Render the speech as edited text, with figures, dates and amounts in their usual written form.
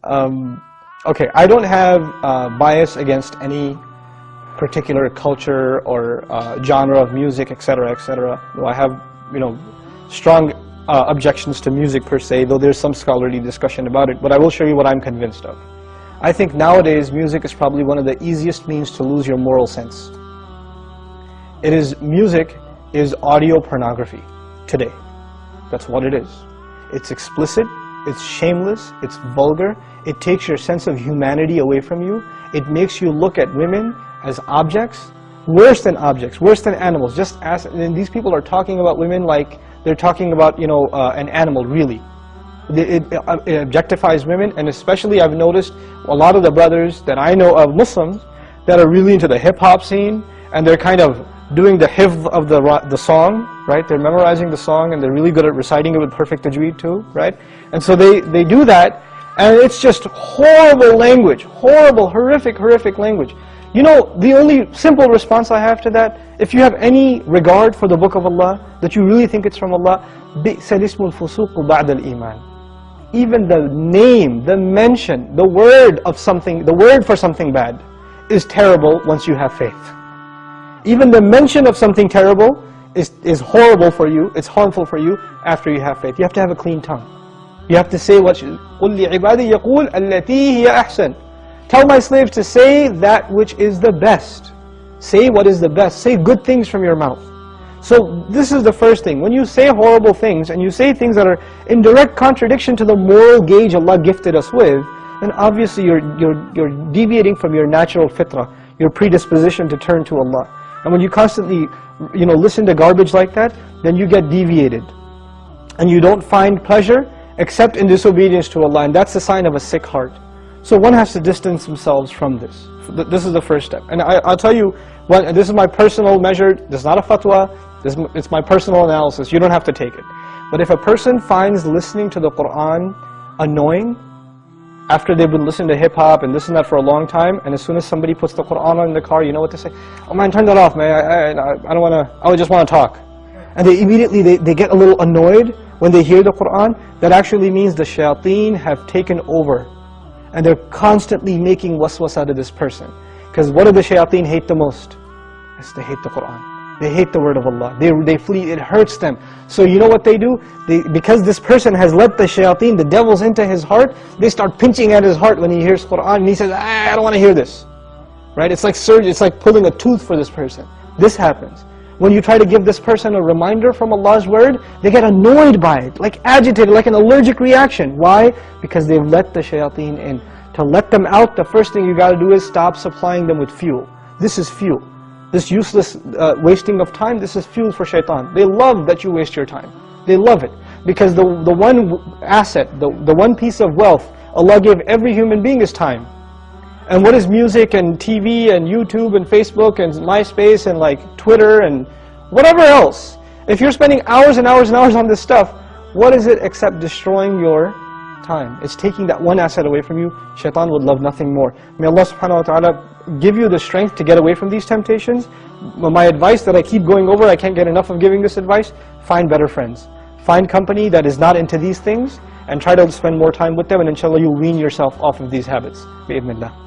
Okay, I don't have bias against any particular culture or genre of music, etc., etc. I have, strong objections to music per se, though there's some scholarly discussion about it, but I will show you what I'm convinced of. I think nowadays music is probably one of the easiest means to lose your moral sense. Music is audio pornography today. That's what it is. It's explicit, it's shameless, it's vulgar, it takes your sense of humanity away from you, it makes you look at women as objects, worse than animals. And these people are talking about women like they're talking about, an animal, really. It objectifies women, and especially I've noticed a lot of the brothers that I know of, Muslims, that are really into the hip-hop scene, and they're kind of doing the hifz of the song, right? They're memorizing the song, and they're really good at reciting it with perfect tajweed too, right? And so they do that, and it's just horrible language, horrible, horrific language. The only simple response I have to that, if you have any regard for the book of Allah, that you really think it's from Allah, بِئْسَ الْإِسْمُ الْفُسُوقُ بَعْدَ الْإِيمَانِ. Even the name, the mention, the word for something bad is terrible once you have faith. Even the mention of something terrible is horrible for you, it's harmful for you after you have faith. You have to have a clean tongue. You have to say what you قُلْ لِعِبَادِي يَقُولْ الَّتِي هِيَ أَحْسَنُ. Tell my slaves to say that which is the best. Say what is the best. Say good things from your mouth. So this is the first thing. When you say horrible things, and you say things that are in direct contradiction to the moral gauge Allah gifted us with, then obviously you're deviating from your natural fitrah, your predisposition to turn to Allah. And when you constantly listen to garbage like that, then you get deviated. And you don't find pleasure except in disobedience to Allah, and that's a sign of a sick heart. So one has to distance themselves from this. This is the first step. And I'll tell you, this is my personal measure, this is not a fatwa, it's my personal analysis, you don't have to take it. But if a person finds listening to the Qur'an annoying, after they've been listening to hip-hop and this and that for a long time, and as soon as somebody puts the Qur'an on in the car, you know what to say? Oh man, turn that off, man, I don't want to, I just want to talk. And they immediately, they get a little annoyed when they hear the Qur'an. That actually means the shayateen have taken over. And they're constantly making waswas out of this person. Because what do the shayateen hate the most? Yes, they hate the Qur'an. They hate the word of Allah. They flee, it hurts them. So you know what they do? Because this person has let the shayateen, the devils, into his heart, they start pinching at his heart when he hears Qur'an, and he says, I don't want to hear this. Right? It's like surgery, it's like pulling a tooth for this person. This happens. When you try to give this person a reminder from Allah's word, they get annoyed by it, like agitated, like an allergic reaction. Why? Because they've let the shayateen in. To let them out, the first thing you got to do is stop supplying them with fuel. This is fuel. This useless wasting of time, this is fuel for shaitan. They love that you waste your time. They love it. Because the one asset, the one piece of wealth Allah gave every human being is time. And what is music and TV and YouTube and Facebook and MySpace and like Twitter and whatever else? If you're spending hours and hours and hours on this stuff, what is it except destroying your time? It's taking that one asset away from you. Shaitan would love nothing more. May Allah subhanahu wa ta'ala give you the strength to get away from these temptations. My advice that I keep going over, I can't get enough of giving this advice, find better friends. Find company that is not into these things and try to spend more time with them, and inshallah you'll wean yourself off of these habits. Bi-idhnillah.